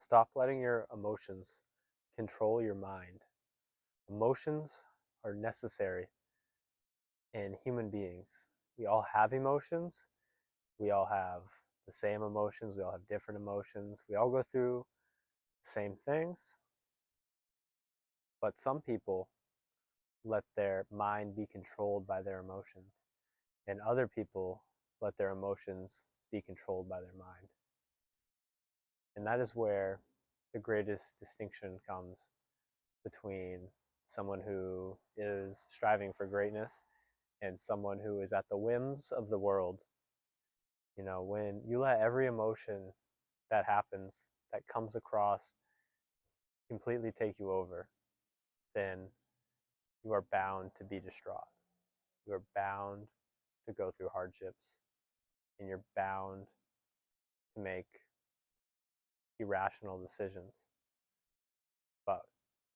Stop letting your emotions control your mind. Emotions are necessary in human beings. We all have emotions. We all have the same emotions. We all have different emotions. We all go through the same things. But some people let their mind be controlled by their emotions, and other people let their emotions be controlled by their mind. And that is where the greatest distinction comes between someone who is striving for greatness and someone who is at the whims of the world. When you let every emotion that happens, that comes across, completely take you over, then you are bound to be distraught. You are bound to go through hardships, and you're bound to make irrational decisions. But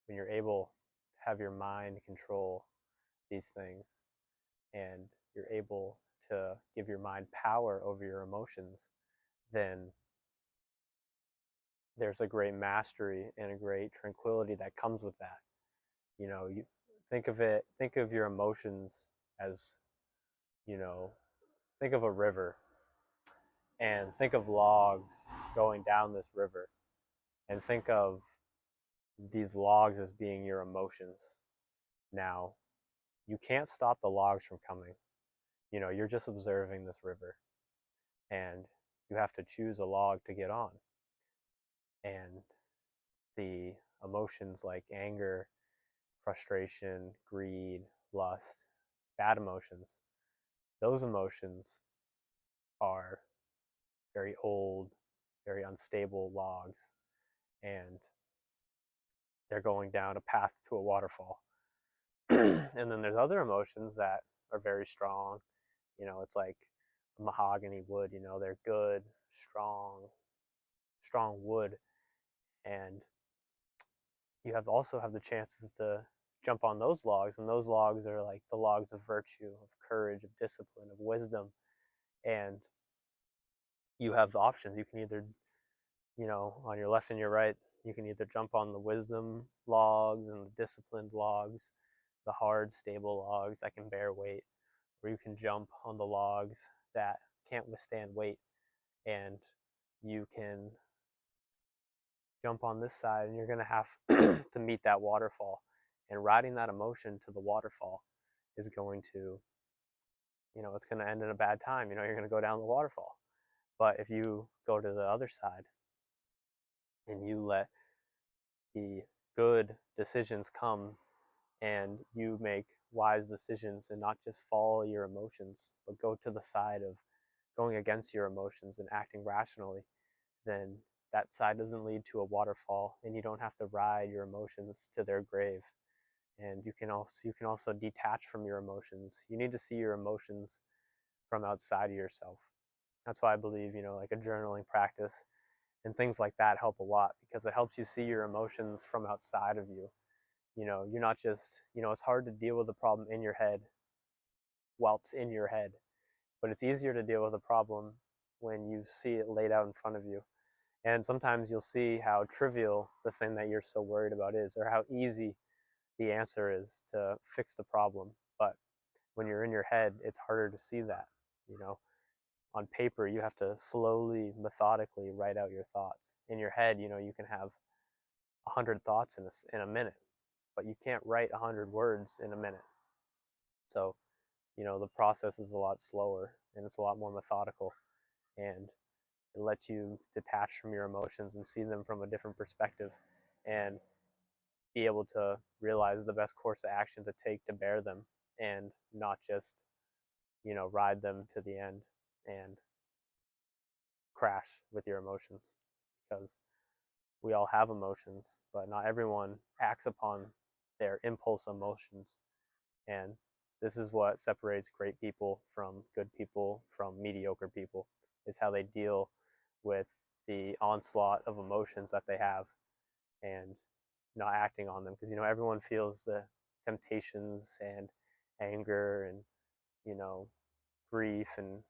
when you're able to have your mind control these things, and you're able to give your mind power over your emotions, then there's a great mastery and a great tranquility that comes with that. You think of your emotions as, you know, think of a river, and think of logs going down this river, and think of these logs as being your emotions. Now, you can't stop the logs from coming. You're just observing this river, and you have to choose a log to get on. And the emotions like anger, frustration, greed, lust, bad emotions, those emotions are very old, very unstable logs, and they're going down a path to a waterfall. And then there's other emotions that are very strong. It's like mahogany wood, they're good, strong wood. And you also have the chances to jump on those logs, and those logs are like the logs of virtue, of courage, of discipline, of wisdom. And you have the options. You can either, on your left and your right, you can either jump on the wisdom logs and the disciplined logs, the hard, stable logs that can bear weight, or you can jump on the logs that can't withstand weight, and you can jump on this side, and you're going to have to meet that waterfall. And riding that emotion to the waterfall is going to, it's going to end in a bad time. You're going to go down the waterfall. But if you go to the other side and you let the good decisions come, and you make wise decisions and not just follow your emotions, but go to the side of going against your emotions and acting rationally, then that side doesn't lead to a waterfall, and you don't have to ride your emotions to their grave. And you can also detach from your emotions. You need to see your emotions from outside of yourself. That's why I believe, like a journaling practice and things like that help a lot, because it helps you see your emotions from outside of you. You're not just, it's hard to deal with a problem in your head while it's in your head, but it's easier to deal with a problem when you see it laid out in front of you. And sometimes you'll see how trivial the thing that you're so worried about is, or how easy the answer is to fix the problem. But when you're in your head, it's harder to see that. You know, on paper, you have to slowly, methodically write out your thoughts. In your head, you can have 100 thoughts in a minute, but you can't write 100 words in a minute. So, the process is a lot slower, and it's a lot more methodical, and it lets you detach from your emotions and see them from a different perspective, and be able to realize the best course of action to take to bear them, and not just, ride them to the end and crash with your emotions. Because we all have emotions, but not everyone acts upon their impulse emotions. And this is what separates great people from good people from mediocre people, is how they deal with the onslaught of emotions that they have, and not acting on them. Because everyone feels the temptations and anger and, you know grief and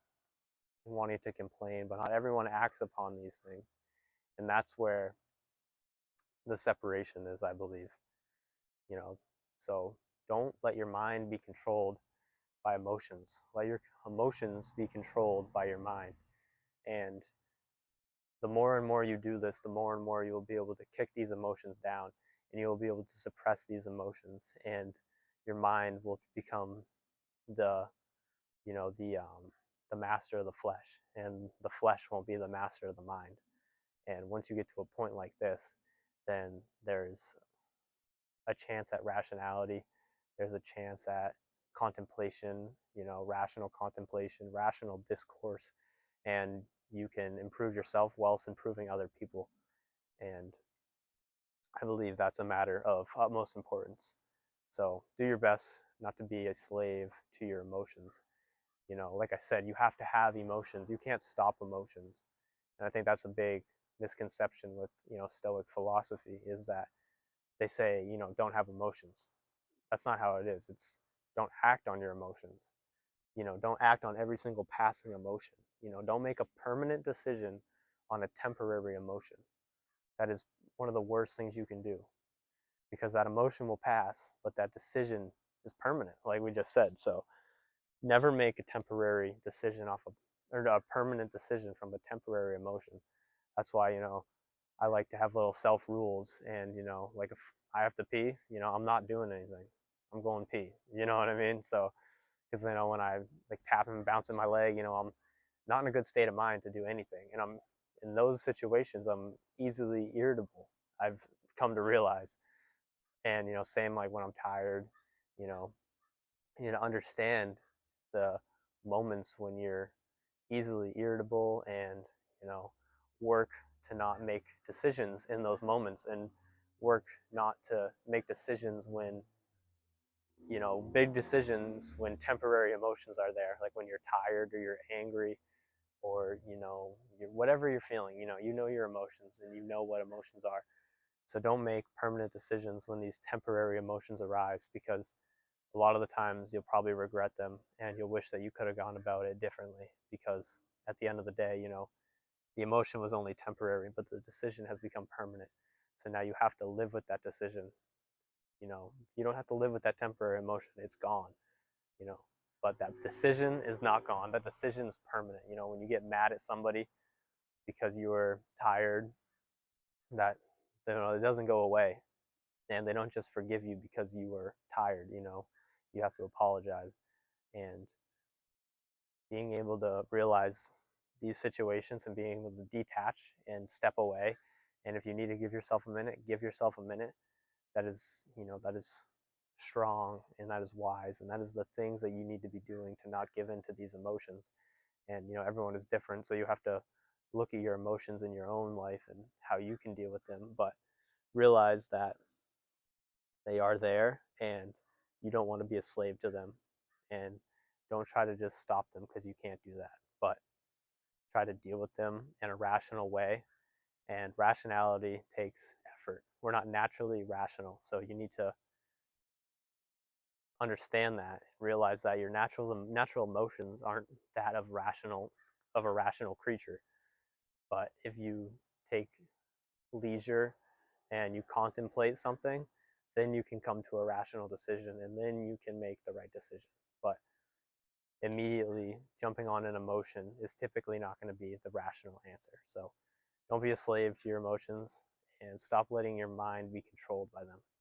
wanting to complain, but not everyone acts upon these things. And that's where the separation is, I believe. You know, so don't let your mind be controlled by emotions. Let your emotions be controlled by your mind. And the more and more you do this, the more and more you will be able to kick these emotions down, and you will be able to suppress these emotions, and your mind will become the the master of the flesh, and the flesh won't be the master of the mind. And once you get to a point like this, then there's a chance at rationality. There's a chance at contemplation, rational contemplation, rational discourse, and you can improve yourself whilst improving other people. And I believe that's a matter of utmost importance. So do your best not to be a slave to your emotions. Like I said, you have to have emotions. You can't stop emotions. And I think that's a big misconception with, Stoic philosophy, is that they say, don't have emotions. That's not how it is. It's don't act on your emotions. Don't act on every single passing emotion. Don't make a permanent decision on a temporary emotion. That is one of the worst things you can do, because that emotion will pass, but that decision is permanent, like we just said. So never make a temporary decision or a permanent decision from a temporary emotion. That's why, I like to have little self rules, and, like if I have to pee, I'm not doing anything. I'm going pee. You know what I mean? So, because, when I like tap and bouncing my leg, I'm not in a good state of mind to do anything. And I'm in those situations, I'm easily irritable. I've come to realize. And, same like when I'm tired, you know, you need to understand the moments when you're easily irritable, and, you know, work to not make decisions in those moments, and work not to make decisions when, big decisions when temporary emotions are there, like when you're tired or you're angry, or, whatever you're feeling, your emotions, and you know what emotions are. So don't make permanent decisions when these temporary emotions arise, because a lot of the times you'll probably regret them, and you'll wish that you could have gone about it differently, because at the end of the day, the emotion was only temporary, but the decision has become permanent. So now you have to live with that decision. You don't have to live with that temporary emotion. It's gone, you know, but that decision is not gone. That decision is permanent. When you get mad at somebody because you were tired, that, it doesn't go away, and they don't just forgive you because you were tired. You have to apologize. And being able to realize these situations, and being able to detach and step away, and if you need to give yourself a minute, give yourself a minute. That is strong, and that is wise, and that is the things that you need to be doing to not give in to these emotions. And everyone is different, so you have to look at your emotions in your own life and how you can deal with them, but realize that they are there, and you don't want to be a slave to them. And don't try to just stop them, because you can't do that, but try to deal with them in a rational way. And rationality takes effort. We're not naturally rational, so you need to understand that, realize that your natural emotions aren't that of a rational creature. But if you take leisure and you contemplate something, then you can come to a rational decision, and then you can make the right decision. But immediately jumping on an emotion is typically not going to be the rational answer. So don't be a slave to your emotions, and stop letting your mind be controlled by them.